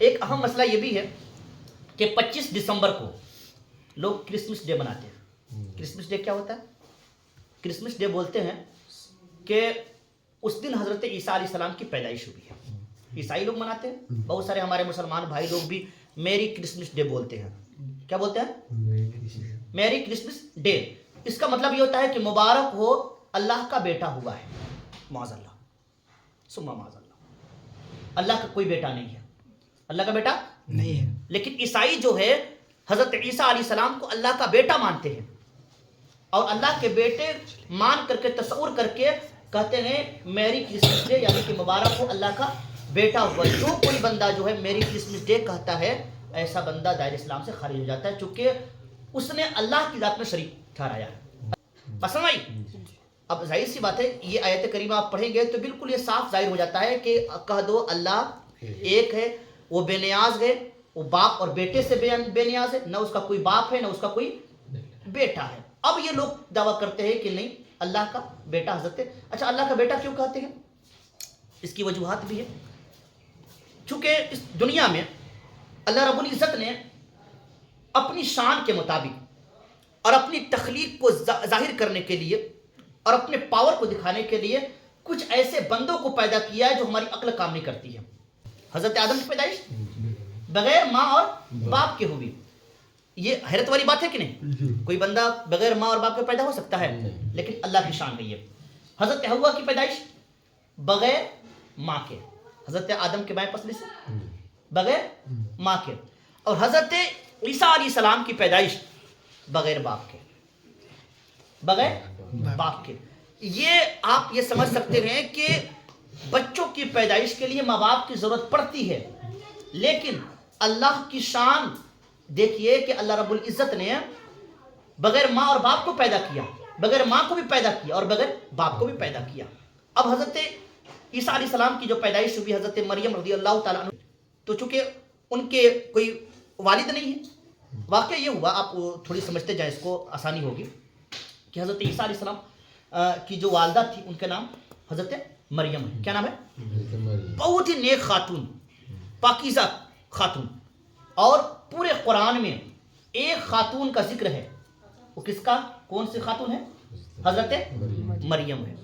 ایک اہم مسئلہ یہ بھی ہے کہ 25 دسمبر کو لوگ کرسمس ڈے مناتے ہیں۔ کرسمس ڈے کیا ہوتا ہے؟ کرسمس ڈے بولتے ہیں کہ اس دن حضرت عیسیٰ علیہ السلام کی پیدائش ہوئی ہے۔ عیسائی لوگ مناتے ہیں، بہت سارے ہمارے مسلمان بھائی لوگ بھی میری کرسمس ڈے بولتے ہیں۔ کیا بولتے ہیں؟ میری کرسمس ڈے۔ اس کا مطلب یہ ہوتا ہے کہ مبارک ہو اللہ کا بیٹا ہوا ہے۔ معاذ اللہ ثم معاذ اللہ، اللہ کا کوئی بیٹا نہیں ہے، اللہ کا بیٹا نہیں ہے۔ لیکن عیسائی جو ہے حضرت عیسیٰ علیہ السلام کو اللہ کا بیٹا مانتے ہیں، اور اللہ کے بیٹے مان کر کے تصور کر کے کہتے ہیں میری کرسمس ڈے، یعنی کہ مبارک ہو اللہ کا بیٹا ہوا۔ جو کوئی بندہ جو ہے میری کرسمس ڈے کہتا ہے، ایسا بندہ دائرہ اسلام سے خارج ہو جاتا ہے، چونکہ اس نے اللہ کی ذات میں شریک ٹھہرایا ہے۔ پسند آئی؟ اب ظاہر سی بات ہے، یہ آیت کریمہ آپ پڑھیں گے تو بالکل یہ صاف ظاہر ہو جاتا ہے کہ کہہ دو اللہ ایک ہے، وہ بے نیاز ہے، وہ باپ اور بیٹے سے بے نیاز ہے، نہ اس کا کوئی باپ ہے نہ اس کا کوئی بیٹا ہے۔ اب یہ لوگ دعویٰ کرتے ہیں کہ نہیں اللہ کا بیٹا حضرت، اچھا اللہ کا بیٹا کیوں کہتے ہیں؟ اس کی وجوہات بھی ہے۔ چونکہ اس دنیا میں اللہ رب العزت نے اپنی شان کے مطابق اور اپنی تخلیق کو ظاہر کرنے کے لیے اور اپنے پاور کو دکھانے کے لیے کچھ ایسے بندوں کو پیدا کیا ہے جو ہماری عقل کام نہیں کرتی ہے۔ حضرت آدم کی پیدائش بغیر ماں اور باپ کے ہوئی، یہ حیرت والی بات ہے کہ نہیں؟ کوئی بندہ بغیر ماں اور باپ کے پیدا ہو سکتا ہے؟ لیکن اللہ کی شان نہیں ہے۔ حضرت حوا کی پیدائش بغیر ماں کے، حضرت آدم کے بائیں پسلی سے بغیر ماں کے، اور حضرت عیسیٰ علیہ السلام کی پیدائش بغیر باپ کے، بغیر باپ کے۔ یہ آپ یہ سمجھ سکتے ہیں کہ بچوں کی پیدائش کے لیے ماں باپ کی ضرورت پڑتی ہے، لیکن اللہ کی شان دیکھیے کہ اللہ رب العزت نے بغیر ماں اور باپ کو پیدا کیا، بغیر ماں کو بھی پیدا کیا اور بغیر باپ کو بھی پیدا کیا۔ اب حضرت عیسیٰ علیہ السلام کی جو پیدائش ہوئی حضرت مریم رضی اللہ تعالیٰ عنہ، تو چونکہ ان کے کوئی والد نہیں ہے، واقعہ یہ ہوا، آپ تھوڑی سمجھتے جائیں اس کو آسانی ہوگی، کہ حضرت عیسیٰ علیہ السلام کی جو والدہ تھی ان کا نام حضرت مریم ہے۔ کیا نام ہے؟ بہت ہی نیک خاتون، پاکیزہ خاتون، اور پورے قرآن میں ایک خاتون کا ذکر ہے، وہ کس کا؟ کون سی خاتون ہے؟ حضرت مریم ہے۔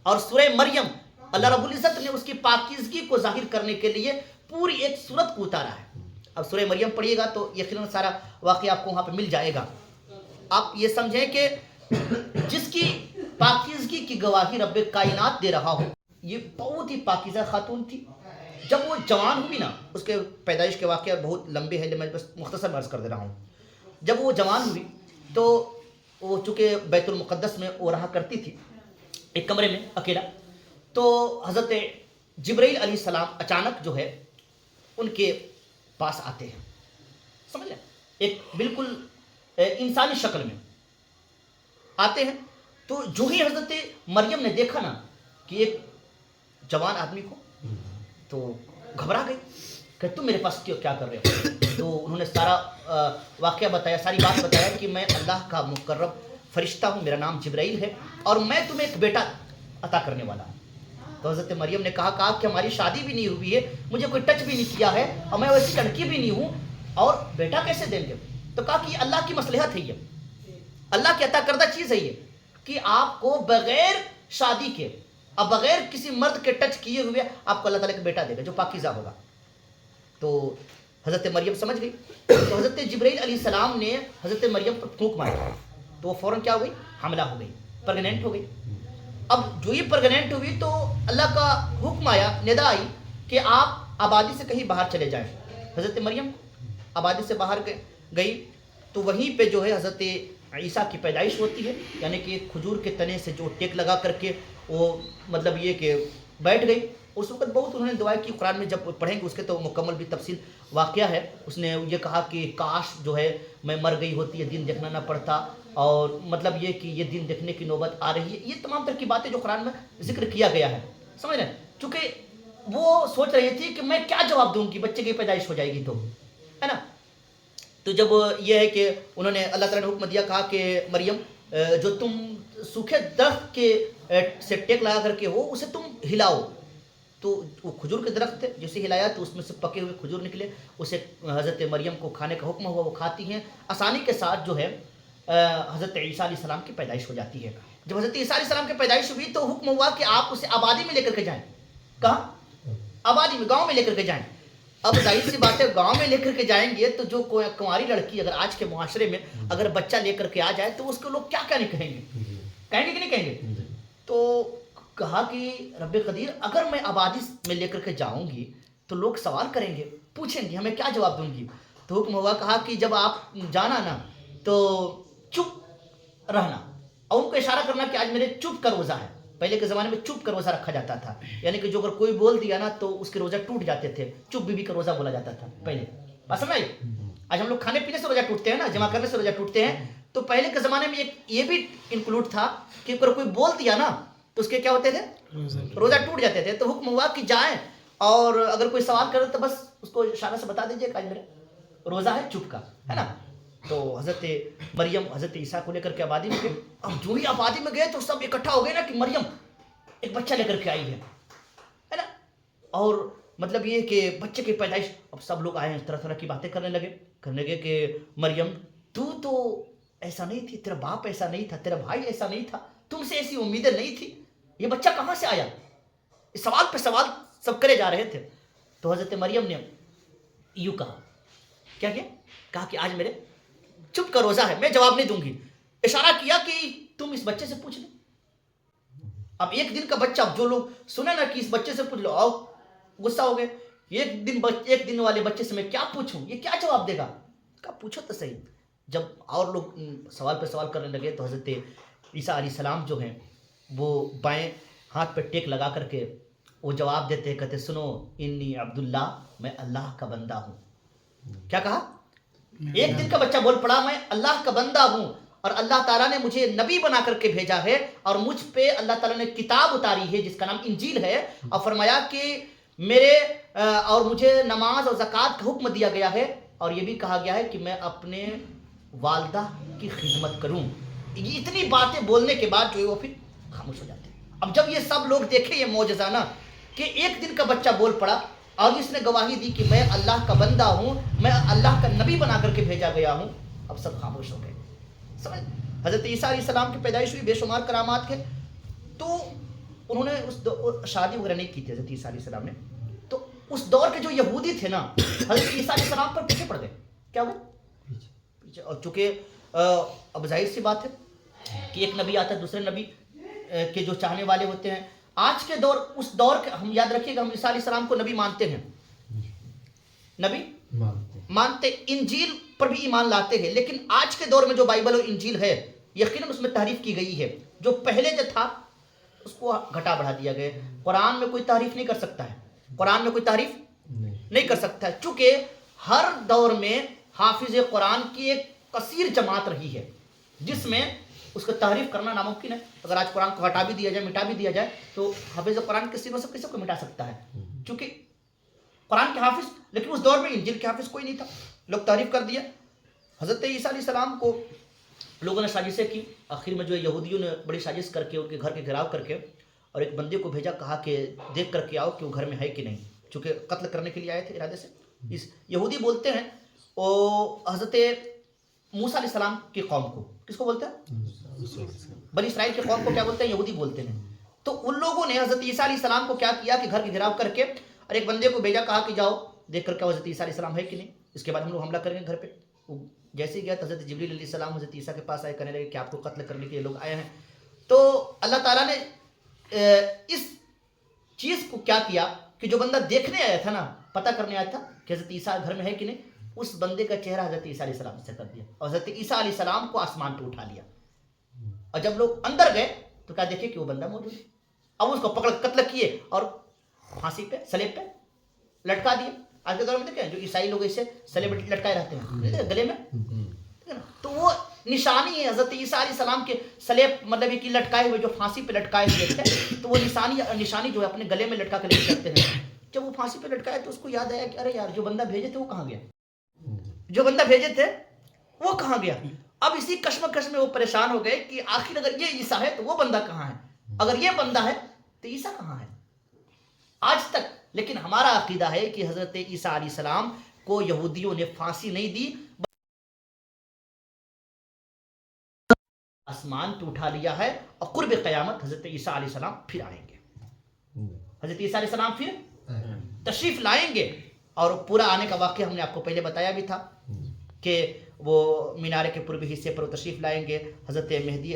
اور سورہ مریم اللہ رب العزت نے اس کی پاکیزگی کو ظاہر کرنے کے لیے پوری ایک سورت کو اتارا ہے۔ اب سورہ مریم پڑھیے گا تو یقیناً سارا واقعہ آپ کو وہاں پہ مل جائے گا۔ آپ یہ سمجھیں کہ جس کی پاکیزگی کی گواہی رب کائنات دے رہا ہو، یہ بہت ہی پاکیزہ خاتون تھی۔ جب وہ جوان ہوئی نا، اس کے پیدائش کے واقعہ بہت لمبے ہیں، میں بس مختصر عرض کر دے رہا ہوں۔ جب وہ جوان ہوئی تو وہ چونکہ بیت المقدس میں وہ رہا کرتی تھی ایک کمرے میں اکیلا، تو حضرت جبرائیل علیہ السلام اچانک جو ہے ان کے پاس آتے ہیں، سمجھ لیں، ایک بالکل انسانی شکل میں آتے ہیں۔ تو جو ہی حضرت مریم نے دیکھا نا کہ ایک جوان آدمی کو، تو گھبرا گئی کہ تم میرے پاس کیا کر رہے ہو؟ تو انہوں نے سارا واقعہ بتایا، ساری بات بتایا کہ میں اللہ کا مقرب فرشتہ ہوں، میرا نام جبرائیل ہے، اور میں تمہیں ایک بیٹا عطا کرنے والا ہوں۔ تو حضرت مریم نے کہا کہ ہماری شادی بھی نہیں ہوئی ہے، مجھے کوئی ٹچ بھی نہیں کیا ہے، اور میں ویسی لڑکی بھی نہیں ہوں، اور بیٹا کیسے دیں گے؟ تو کہا کہ یہ اللہ کی مصلحت ہے، یہ اللہ کی عطا کردہ چیز ہے، یہ کہ آپ کو بغیر شادی کے اور بغیر کسی مرد کے ٹچ کیے ہوئے آپ کو اللہ تعالیٰ کا بیٹا دے گا جو پاکیزہ ہوگا۔ تو حضرت مریم سمجھ گئی، تو حضرت جبرائیل علیہ السلام نے حضرت مریم پر پھونک ماری، تو وہ فوراً کیا ہو گئی؟ حاملہ ہو گئی، پریگننٹ ہو گئی۔ اب جو ہی پریگننٹ ہوئی تو اللہ کا حکم آیا، ندا آئی کہ آپ آبادی سے کہیں باہر چلے جائیں۔ حضرت مریم آبادی سے باہر گئی تو وہیں پہ جو ہے حضرت عیسیٰ کی پیدائش ہوتی ہے، یعنی کہ کھجور کے تنے سے جو ٹیک لگا کر کے وہ مطلب یہ کہ بیٹھ گئی۔ اس وقت بہت انہوں نے دعائیں کی، قرآن میں جب پڑھیں گے اس کے تو مکمل بھی تفصیل واقعہ ہے۔ اس نے یہ کہا کہ کاش جو ہے میں مر گئی ہوتی، یہ دن دیکھنا نہ پڑتا، اور مطلب یہ کہ یہ دن دیکھنے کی نوبت آ رہی ہے۔ یہ تمام تر کی باتیں جو قرآن میں ذکر کیا گیا ہے، سمجھ رہے ہیں، چونکہ وہ سوچ رہی تھی کہ میں کیا جواب دوں گی، بچے کی پیدائش ہو جائے گی تو، ہے نا۔ تو جب یہ ہے کہ انہوں نے اللہ تعالیٰ نے حکم دیا، کہا کہ مریم جو تم سوکھے درخت کے سے ٹیک لگا کر کے ہو اسے تم ہلاؤ، تو وہ کھجور کے درخت تھے، جسے ہلایا تو اس میں سے پکے ہوئے کھجور نکلے، اسے حضرت مریم کو کھانے کا حکم ہوا، وہ کھاتی ہیں، آسانی کے ساتھ جو ہے حضرت عیسیٰ علیہ السلام کی پیدائش ہو جاتی ہے۔ جب حضرت عیسیٰ علیہ السلام کی پیدائش ہوئی تو حکم ہوا کہ آپ اسے آبادی میں لے کر کے جائیں۔ کہاں؟ آبادی میں، گاؤں میں لے کر کے جائیں۔ اب ظاہر سی بات ہے گاؤں میں لے کر کے جائیں گے تو جو کنواری لڑکی اگر آج کے معاشرے میں اگر بچہ لے کر کے آ جائے تو اس کو لوگ کیا کیا نہیں کہیں گے، کہیں گے کہ نہیں کہیں گے؟ تو کہا کہ رب قدیر اگر میں آبادی میں لے کر کے جاؤں گی تو لوگ سوال کریں گے، پوچھیں گے، ہمیں کیا جواب دوں گی؟ تو حکم ہوا، کہا کہ جب آپ جانا نا تو چپ رہنا، اور ان کو اشارہ کرنا کہ آج میرے چپ کا روزہ ہے۔ پہلے کے زمانے میں چپ کا روزہ رکھا جاتا تھا، یعنی کہ جو اگر کوئی بول دیا نا تو اس کے روزہ ٹوٹ جاتے تھے، چپ بیوی کا روزہ بولا جاتا تھا پہلے۔ بات سمجھ آئی؟ آج ہم لوگ کھانے پینے سے روزہ ٹوٹتے ہیں نا، جمع کرنے سے روزہ ٹوٹتے ہیں، تو پہلے کے زمانے میں ایک یہ بھی انکلوڈ تھا کہ اگر کوئی بول دیا نا تو اس کے کیا ہوتے تھے، روزہ ٹوٹ جاتے تھے۔ تو حکم ہوا کہ جائیں اور اگر کوئی سوال کرے تو بس اس کو اشارہ سے بتا دیجیے کہ آج میرے روزہ ہے چپ کا، ہے نا۔ تو حضرت مریم حضرت عیسیٰ کو لے کر کے آبادی میں گئے۔ اب جو ہی آبادی میں گئے تو سب اکٹھا ہو گئے نا کہ مریم ایک بچہ لے کر کے آئی ہے نا، اور مطلب یہ کہ بچے کی پیدائش، اب سب لوگ آئے ہیں، طرح طرح کی باتیں کرنے لگے کہ مریم تو ایسا نہیں تھی، تیرا باپ ایسا نہیں تھا، تیرا بھائی ایسا نہیں تھا، تم سے ایسی امیدیں نہیں تھی، یہ بچہ کہاں سے آیا؟ سوال پہ سوال سب کرے جا رہے تھے۔ تو حضرت مریم نے یوں کہا، کیا کہا کہ آج میرے چپ کا روزہ ہے، میں جواب نہیں دوں گی۔ اشارہ کیا کہ تم اس بچے سے پوچھ لو۔ اب ایک دن کا بچہ، جو لوگ سنے نا کہ اس بچے سے پوچھ لو، آؤ غصہ ہو گئے، ایک دن والے بچے سے میں کیا پوچھوں، یہ کیا جواب دے گا؟ کہا پوچھو تو صحیح۔ جب اور لوگ سوال پہ سوال کرنے لگے تو حضرت عیسیٰ علیہ السلام جو ہیں وہ بائیں ہاتھ پہ ٹیک لگا کر کے وہ جواب دیتے ہیں، کہتے سنو انی عبداللہ، میں اللہ کا بندہ ہوں۔ کیا کہا؟ ایک دن کا بچہ بول پڑا میں اللہ کا بندہ ہوں، اور اللہ تعالیٰ نے مجھے نبی بنا کر کے بھیجا ہے، اور مجھ پہ اللہ تعالیٰ نے کتاب اتاری ہے جس کا نام انجیل ہے، اور فرمایا کہ اور مجھے نماز اور زکوٰۃ کا حکم دیا گیا ہے، اور یہ بھی کہا گیا ہے کہ میں اپنے والدہ کی خدمت کروں۔ یہ اتنی باتیں بولنے کے بعد جو ہے وہ پھر خاموش ہو جاتے ہیں۔ اب جب یہ سب لوگ دیکھیں یہ معجزہ نا کہ ایک دن کا بچہ بول پڑا اور اس نے گواہی دی کہ میں اللہ کا بندہ ہوں، میں اللہ کا نبی بنا کر کے بھیجا گیا ہوں، اب سب خاموش ہو گئے۔ سمجھ؟ حضرت عیسیٰ علیہ السلام کی پیدائش ہوئی، بے شمار کرامات کے، تو انہوں نے شادی وغیرہ نہیں کی تھی حضرت عیسیٰ علیہ السلام نے، تو اس دور کے جو یہودی تھے نا حضرت عیسیٰ علیہ السلام پر پیچھے پڑ گئے۔ کیا ہوا؟ پیچھے۔ اور چونکہ اب ظاہر سی بات ہے کہ ایک نبی آتا ہے دوسرے نبی کے جو چاہنے والے ہوتے ہیں۔ آج کے دور، اس دور کے ہم یاد رکھیے گا، ہم عیسیٰ علیہ السلام کو نبی مانتے ہیں، نبی مانتے، انجیل پر بھی ایمان لاتے ہیں، لیکن آج کے دور میں جو بائبل اور انجیل ہے یقیناً اس میں تحریف کی گئی ہے۔ جو پہلے جو تھا اس کو گھٹا بڑھا دیا گیا۔ قرآن میں کوئی تحریف نہیں کر سکتا ہے، قرآن میں کوئی تحریف نہیں کر سکتا ہے، چونکہ ہر دور میں حافظ قرآن کی ایک کثیر جماعت رہی ہے جس میں اس کو تحریف کرنا ناممکن ہے۔ اگر آج قرآن کو ہٹا بھی دیا جائے، مٹا بھی دیا جائے، تو حافظ قرآن کے سینوں سے کسی کو مٹا سکتا ہے، چونکہ قرآن کے حافظ، لیکن اس دور میں انجیل کے حافظ کوئی نہیں تھا، لوگ تعریف کر دیا۔ حضرت عیسیٰ علیہ السلام کو لوگوں نے سازشیں کی، آخر میں جو یہودیوں نے بڑی سازش کر کے ان کے گھر کے گھراؤ کر کے اور ایک بندے کو بھیجا، کہا کہ دیکھ کر کے آؤ کہ وہ گھر میں ہے کہ نہیں، چونکہ قتل کرنے کے لیے آئے تھے ارادے سے۔ اس یہودی بولتے ہیں حضرت موسیٰ علیہ السلام کی قوم کو، کس کو بولتے ہیں؟ بنی اسرائیل کی قوم کو کیا بولتے ہیں؟ یہودی بولتے ہیں۔ تو ان لوگوں نے حضرت عیسیٰ علیہ السلام کو کیا کیا کہ گھر کے گھراؤ کر کے اور ایک بندے کو بھیجا، کہا کہ جاؤ دیکھ کر کے حضرت عیسیٰ علیہ السلام ہے کہ نہیں، اس کے بعد ہم لوگ حملہ کریں گے گھر پہ۔ جیسے ہی گیا تو حضرت جبریل علیہ السلام حضرت عیسیٰ کے پاس آئے، کہنے لگے کہ آپ کو قتل کرنے کے لیے لوگ آئے ہیں۔ تو اللہ تعالیٰ نے اس چیز کو کیا کیا کہ جو بندہ دیکھنے آیا تھا نا، پتہ کرنے آیا تھا کہ حضرت عیسیٰ گھر میں ہے کہ نہیں، اس بندے کا چہرہ حضرت عیسیٰ علیہ السلام سے کر دیا اور حضرت عیسیٰ علیہ السلام کو آسمان پہ اٹھا لیا۔ اور جب لوگ اندر گئے تو کیا دیکھے کہ وہ بندہ موجود ہے۔ اب اس کو پکڑ قتل کیے اور پھانسی پہ، سلیب پہ لٹکا دیے۔ آج کے دور میں دیکھیں جو عیسائی لوگ اسے سلیب لٹکائے رہتے ہیں گلے میں، تو وہ نشانی ہے حضرت عیسیٰ علیہ السلام کے سلیب، مطلب یہ کہ لٹکائے ہوئے جو پھانسی پہ لٹکائے ہوئے تھے، تو وہ نشانی جو ہے اپنے گلے میں لٹکا کے لے جاتے ہیں۔ جب وہ پھانسی پہ لٹکائے تو اس کو یاد آیا کہ ارے یار جو بندہ بھیجے تھے وہ کہاں گیا، جو بندہ بھیجے تھے وہ کہاں گیا۔ اب اسی کشمکش میں وہ پریشان ہو گئے کہ آخر اگر یہ عیسیٰ ہے تو وہ بندہ کہاں ہے، اگر یہ بندہ ہے تو عیسیٰ کہاں ہے۔ آج تک. لیکن ہمارا عقیدہ ہے کہ حضرت عیسیٰ علیہ السلام کو یہودیوں نے پھانسی نہیں دی, آسمان پہ اٹھا لیا ہے, اور قرب قیامت حضرت عیسیٰ علیہ السلام پھر آئیں گے. حضرت عیسیٰ علیہ السلام پھر تشریف لائیں گے. اور پورا آنے کا واقعہ ہم نے آپ کو پہلے بتایا بھی تھا کہ وہ مینارے کے پوربی حصے پر وہ تشریف لائیں گے, حضرت مہدی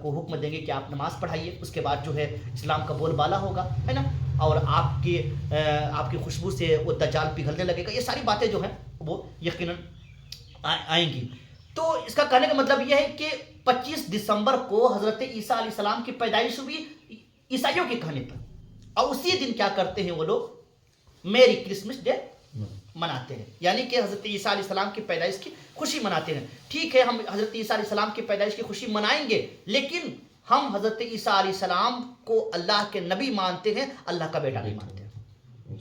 کو حکم دیں گے کہ آپ نماز پڑھائیے, اس کے بعد جو ہے اسلام کا بول بالا ہوگا, ہے نا, اور آپ کی خوشبو سے وہ دجال پگھلنے لگے گا. یہ ساری باتیں جو ہیں وہ یقیناً آئیں گی. تو اس کا کہنے کا مطلب یہ ہے کہ 25 دسمبر کو حضرت عیسیٰ علیہ السلام کی پیدائش ہوئی عیسائیوں کے کہنے پر, اور اسی دن کیا کرتے ہیں وہ لوگ میری کرسمس ڈے مناتے ہیں, یعنی کہ حضرت عیسیٰ علیہ السلام کی پیدائش کی خوشی مناتے ہیں. ٹھیک ہے, ہم حضرت عیسیٰ علیہ السلام کی پیدائش کی خوشی منائیں گے, لیکن ہم حضرت عیسیٰ علیہ السلام کو اللہ کے نبی مانتے ہیں, اللہ کا بیٹا نہیں مانتے ہیں.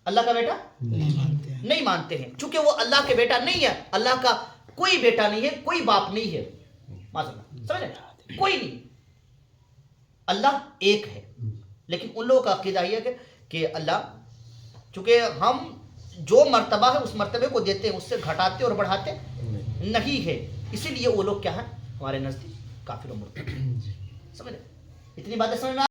اللہ کا بیٹا نہیں مانتے ہیں, چونکہ وہ اللہ کے بیٹا نہیں ہے. اللہ کا کوئی بیٹا نہیں ہے, کوئی باپ نہیں ہے, سمجھے, کوئی نہیں. اللہ ایک ہے. لیکن ان لوگوں کا عقیدہ یہ ہے کہ اللہ, چونکہ ہم جو مرتبہ ہے اس مرتبے کو دیتے ہیں, اس سے گھٹاتے اور بڑھاتے نہیں ہے, اسی لیے وہ لوگ کیا ہیں ہمارے نزدیک کافر و مرتد. سمجھ, اتنی باتیں سمجھ میں